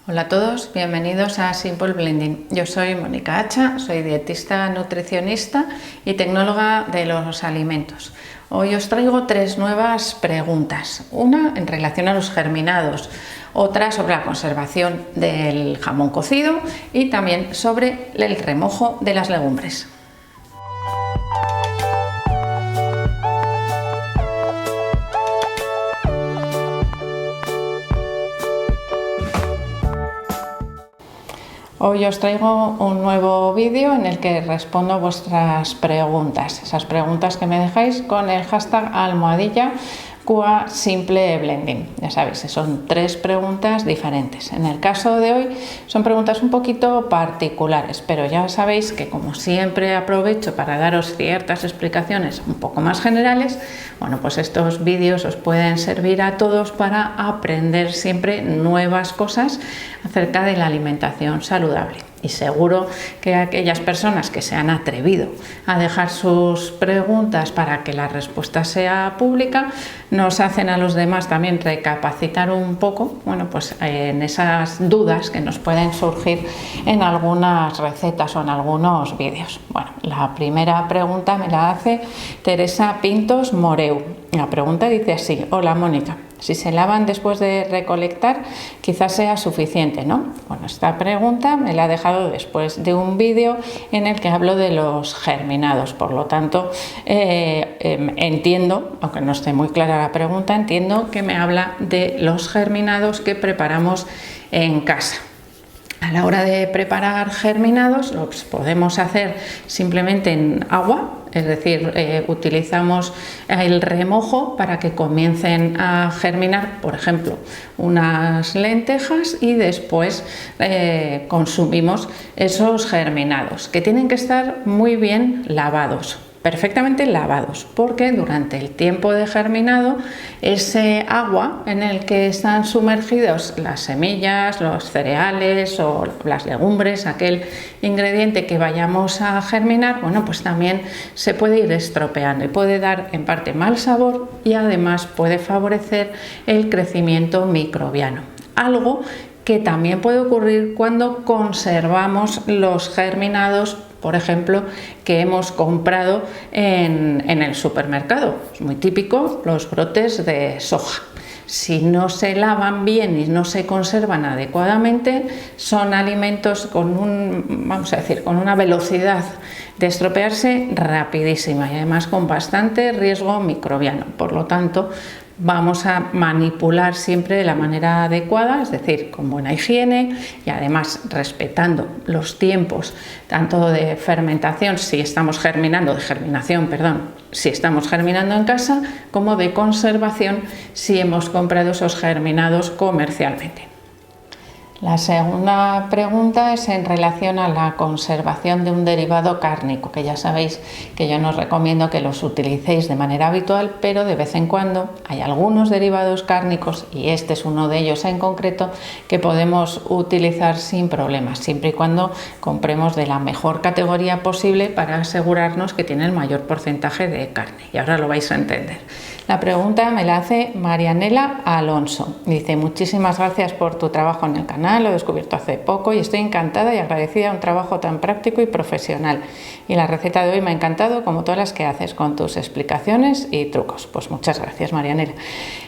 Hola a todos, bienvenidos a Simple Blending. Yo soy Mónica Hacha, soy dietista, nutricionista y tecnóloga de los alimentos. Hoy os traigo tres nuevas preguntas. Una en relación a los germinados, otra sobre la conservación del jamón cocido y también sobre el remojo de las legumbres. Hoy os traigo un nuevo vídeo en el que respondo vuestras preguntas, esas preguntas que me dejáis con el hashtag #QA Simple Blending. Ya sabéis, son tres preguntas diferentes. En el caso de hoy son preguntas un poquito particulares, pero ya sabéis que como siempre aprovecho para daros ciertas explicaciones un poco más generales. Bueno, pues estos vídeos os pueden servir a todos para aprender siempre nuevas cosas acerca de la alimentación saludable. Y seguro que aquellas personas que se han atrevido a dejar sus preguntas para que la respuesta sea pública, nos hacen a los demás también recapacitar un poco, bueno, pues en esas dudas que nos pueden surgir en algunas recetas o en algunos vídeos. Bueno, la primera pregunta me la hace Teresa Pintos Moreu. La pregunta dice así: hola Mónica, si se lavan después de recolectar, quizás sea suficiente, ¿no? Bueno, esta pregunta me la ha dejado después de un vídeo en el que hablo de los germinados. Por lo tanto, entiendo, aunque no esté muy clara la pregunta, entiendo que me habla de los germinados que preparamos en casa. A la hora de preparar germinados los podemos hacer simplemente en agua, es decir, utilizamos el remojo para que comiencen a germinar, por ejemplo, unas lentejas y después consumimos esos germinados, que tienen que estar muy bien lavados. Perfectamente lavados, porque durante el tiempo de germinado ese agua en el que están sumergidos las semillas, los cereales o las legumbres, aquel ingrediente que vayamos a germinar, bueno, pues también se puede ir estropeando y puede dar en parte mal sabor y además puede favorecer el crecimiento microbiano. Algo que también puede ocurrir cuando conservamos los germinados, por ejemplo, que hemos comprado en el supermercado. Es muy típico los brotes de soja. Si no se lavan bien y no se conservan adecuadamente, son alimentos con una velocidad de estropearse rapidísima y además con bastante riesgo microbiano. Por lo tanto, vamos a manipular siempre de la manera adecuada, es decir, con buena higiene y además respetando los tiempos tanto de fermentación, si estamos germinando en casa, como de conservación si hemos comprado esos germinados comercialmente. La segunda pregunta es en relación a la conservación de un derivado cárnico, que ya sabéis que yo no os recomiendo que los utilicéis de manera habitual, pero de vez en cuando hay algunos derivados cárnicos, y este es uno de ellos en concreto, que podemos utilizar sin problemas, siempre y cuando compremos de la mejor categoría posible para asegurarnos que tiene el mayor porcentaje de carne. Y ahora lo vais a entender. La pregunta me la hace Marianela Alonso. Dice: muchísimas gracias por tu trabajo en el canal, lo he descubierto hace poco y estoy encantada y agradecida de un trabajo tan práctico y profesional. Y la receta de hoy me ha encantado, como todas las que haces, con tus explicaciones y trucos. Pues muchas gracias, Marianela.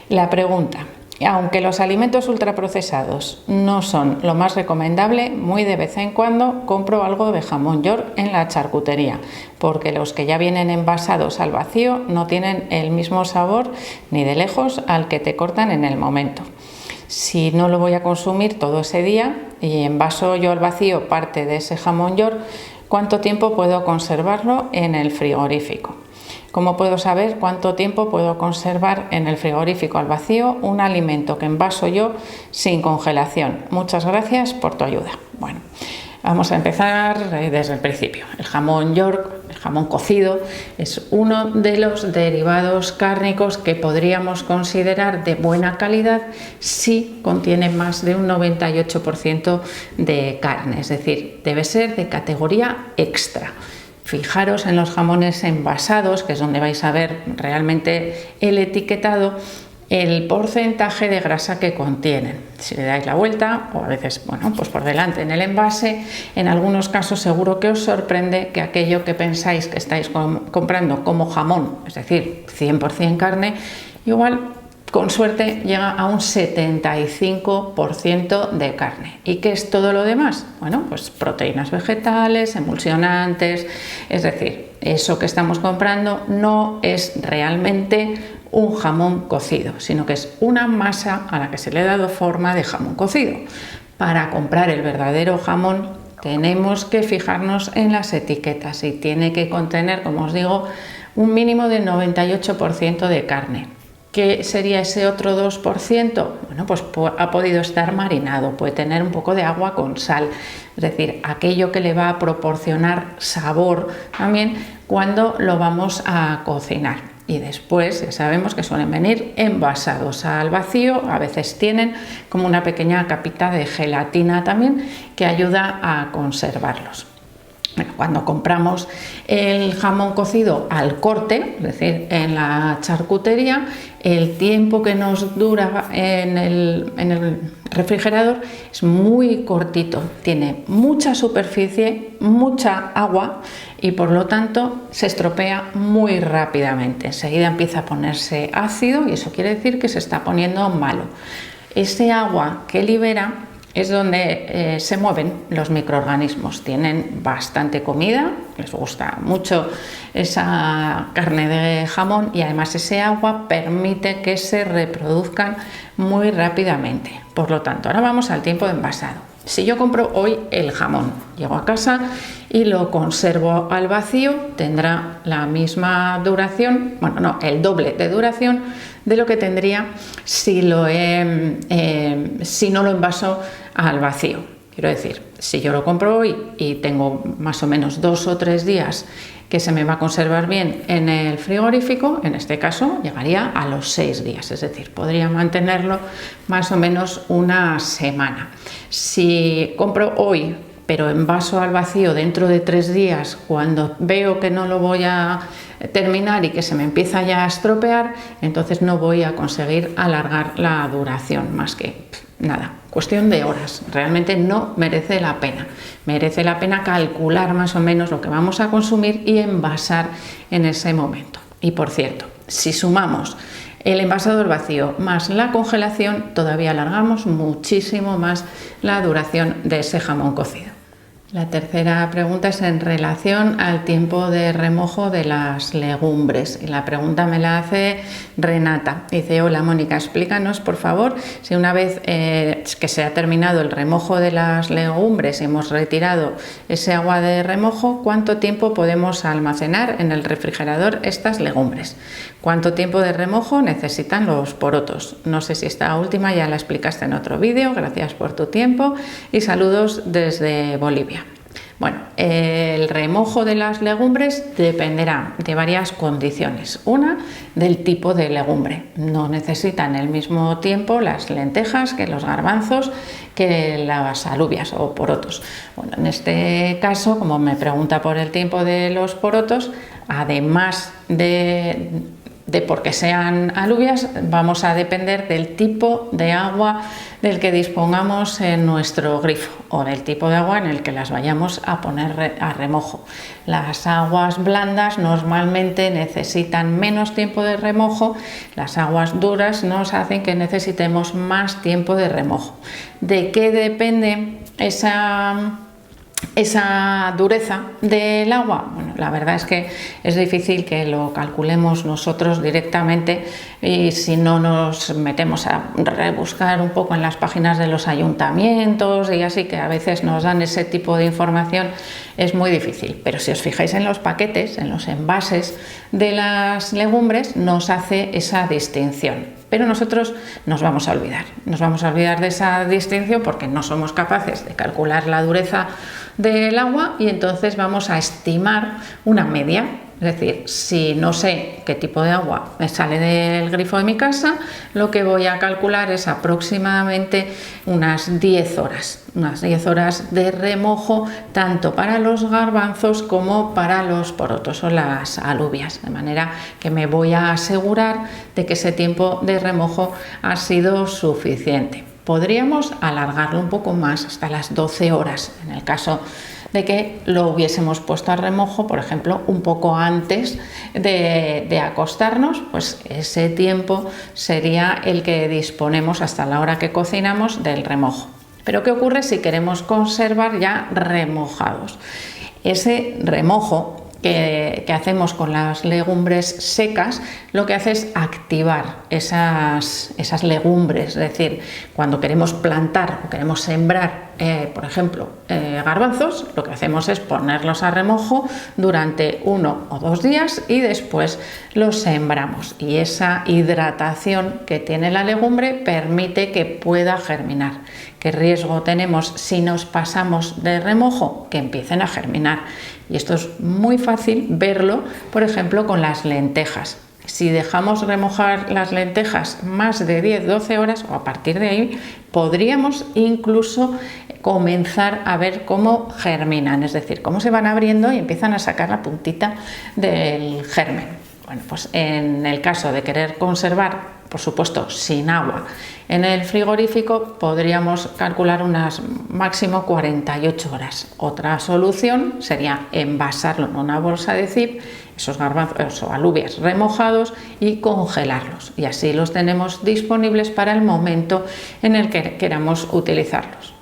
La pregunta: aunque los alimentos ultraprocesados no son lo más recomendable, muy de vez en cuando compro algo de jamón york en la charcutería, porque los que ya vienen envasados al vacío no tienen el mismo sabor ni de lejos al que te cortan en el momento. Si no lo voy a consumir todo ese día y envaso yo al vacío parte de ese jamón york, ¿cuánto tiempo puedo conservarlo en el frigorífico? ¿Cómo puedo saber cuánto tiempo puedo conservar en el frigorífico al vacío un alimento que envaso yo sin congelación? Muchas gracias por tu ayuda. Bueno, vamos a empezar desde el principio. El jamón york, el jamón cocido, es uno de los derivados cárnicos que podríamos considerar de buena calidad si contiene más de un 98% de carne, es decir, debe ser de categoría extra. Fijaros en los jamones envasados, que es donde vais a ver realmente el etiquetado, el porcentaje de grasa que contienen. Si le dais la vuelta, o a veces, bueno, pues por delante en el envase, en algunos casos seguro que os sorprende que aquello que pensáis que estáis comprando como jamón, es decir, 100% carne, igual con suerte llega a un 75% de carne. ¿Y qué es todo lo demás? Bueno, pues proteínas vegetales, emulsionantes, es decir, eso que estamos comprando no es realmente un jamón cocido, sino que es una masa a la que se le ha dado forma de jamón cocido. Para comprar el verdadero jamón tenemos que fijarnos en las etiquetas y tiene que contener, como os digo, un mínimo de 98% de carne. ¿Qué sería ese otro 2%? Bueno, pues ha podido estar marinado, puede tener un poco de agua con sal, es decir, aquello que le va a proporcionar sabor también cuando lo vamos a cocinar. Y después ya sabemos que suelen venir envasados al vacío, a veces tienen como una pequeña capita de gelatina también que ayuda a conservarlos. Bueno, cuando compramos el jamón cocido al corte, es decir, en la charcutería, el tiempo que nos dura en el refrigerador es muy cortito, tiene mucha superficie, mucha agua y por lo tanto se estropea muy rápidamente. Enseguida empieza a ponerse ácido y eso quiere decir que se está poniendo malo. Ese agua que libera es donde se mueven los microorganismos. Tienen bastante comida, les gusta mucho esa carne de jamón y además ese agua permite que se reproduzcan muy rápidamente. Por lo tanto, ahora vamos al tiempo de envasado. Si yo compro hoy el jamón, llego a casa y lo conservo al vacío, tendrá la misma duración, bueno, no, el doble de duración de lo que tendría si no lo envaso al vacío. Quiero decir, si yo lo compro hoy y tengo más o menos 2 o 3 días que se me va a conservar bien en el frigorífico, en este caso llegaría a los 6 días, es decir, podría mantenerlo más o menos una semana. Si compro hoy, pero envaso al vacío dentro de 3 días, cuando veo que no lo voy a terminar y que se me empieza ya a estropear, entonces no voy a conseguir alargar la duración, más que nada, cuestión de horas. Realmente no merece la pena. Merece la pena calcular más o menos lo que vamos a consumir y envasar en ese momento. Y por cierto, si sumamos el envasador vacío más la congelación, todavía alargamos muchísimo más la duración de ese jamón cocido. La tercera pregunta es en relación al tiempo de remojo de las legumbres. Y la pregunta me la hace Renata. Dice: hola Mónica, explícanos por favor si una vez que se ha terminado el remojo de las legumbres y hemos retirado ese agua de remojo, ¿cuánto tiempo podemos almacenar en el refrigerador estas legumbres? ¿Cuánto tiempo de remojo necesitan los porotos? No sé si esta última ya la explicaste en otro vídeo. Gracias por tu tiempo y saludos desde Bolivia. Bueno, el remojo de las legumbres dependerá de varias condiciones. Una, del tipo de legumbre. No necesitan el mismo tiempo las lentejas que los garbanzos, que las alubias o porotos. Bueno, en este caso, como me pregunta por el tiempo de los porotos, además de porque sean alubias, vamos a depender del tipo de agua del que dispongamos en nuestro grifo o del tipo de agua en el que las vayamos a poner a remojo. Las aguas blandas normalmente necesitan menos tiempo de remojo, las aguas duras nos hacen que necesitemos más tiempo de remojo. ¿De qué depende esa dureza del agua? Bueno, la verdad es que es difícil que lo calculemos nosotros directamente y si no nos metemos a rebuscar un poco en las páginas de los ayuntamientos y así, que a veces nos dan ese tipo de información, es muy difícil. Pero si os fijáis en los paquetes, en los envases de las legumbres, nos hace esa distinción. Pero nosotros nos vamos a olvidar de esa distinción porque no somos capaces de calcular la dureza del agua y entonces vamos a estimar una media. Es decir, si no sé qué tipo de agua me sale del grifo de mi casa, lo que voy a calcular es aproximadamente unas 10 horas. Unas 10 horas de remojo tanto para los garbanzos como para los porotos o las alubias. De manera que me voy a asegurar de que ese tiempo de remojo ha sido suficiente. Podríamos alargarlo un poco más hasta las 12 horas en el caso de que lo hubiésemos puesto a remojo, por ejemplo, un poco antes de acostarnos, pues ese tiempo sería el que disponemos hasta la hora que cocinamos del remojo. Pero ¿qué ocurre si queremos conservar ya remojados? Ese remojo que hacemos con las legumbres secas, lo que hace es activar esas legumbres. Es decir, cuando queremos plantar o queremos sembrar, por ejemplo, garbanzos, lo que hacemos es ponerlos a remojo durante 1 o 2 días y después los sembramos. Y esa hidratación que tiene la legumbre permite que pueda germinar. ¿Qué riesgo tenemos si nos pasamos de remojo? Que empiecen a germinar. Y esto es muy fácil verlo, por ejemplo, con las lentejas. Si dejamos remojar las lentejas más de 10-12 horas o a partir de ahí, podríamos incluso comenzar a ver cómo germinan, es decir, cómo se van abriendo y empiezan a sacar la puntita del germen. Bueno, pues en el caso de querer conservar, por supuesto, sin agua, en el frigorífico podríamos calcular unas máximo 48 horas. Otra solución sería envasarlo en una bolsa de zip, esos garbanzos o alubias remojados, y congelarlos. Y así los tenemos disponibles para el momento en el que queramos utilizarlos.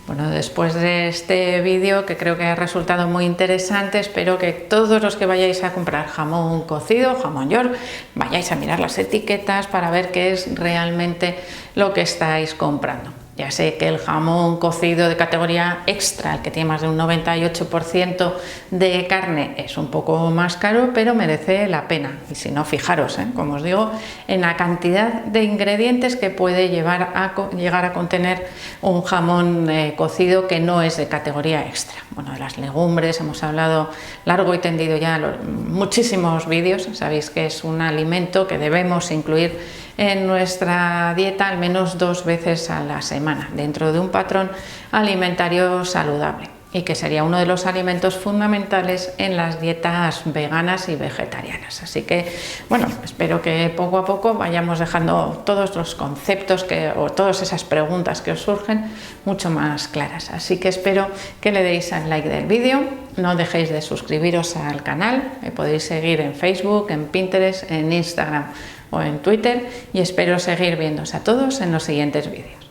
Bueno, después de este vídeo, que creo que ha resultado muy interesante, espero que todos los que vayáis a comprar jamón cocido, jamón york, vayáis a mirar las etiquetas para ver qué es realmente lo que estáis comprando. Ya sé que el jamón cocido de categoría extra, el que tiene más de un 98% de carne, es un poco más caro, pero merece la pena. Y si no, fijaros, como os digo, en la cantidad de ingredientes que puede llegar a contener un jamón cocido que no es de categoría extra. Bueno, de las legumbres hemos hablado largo y tendido ya en muchísimos vídeos. Sabéis que es un alimento que debemos incluir en nuestra dieta al menos 2 veces a la semana, dentro de un patrón alimentario saludable, y que sería uno de los alimentos fundamentales en las dietas veganas y vegetarianas. Así que, bueno, espero que poco a poco vayamos dejando todos los conceptos o todas esas preguntas que os surgen mucho más claras. Así que espero que le deis al like del vídeo, no dejéis de suscribiros al canal, me podéis seguir en Facebook, en Pinterest, en Instagram o en Twitter, y espero seguir viéndose a todos en los siguientes vídeos.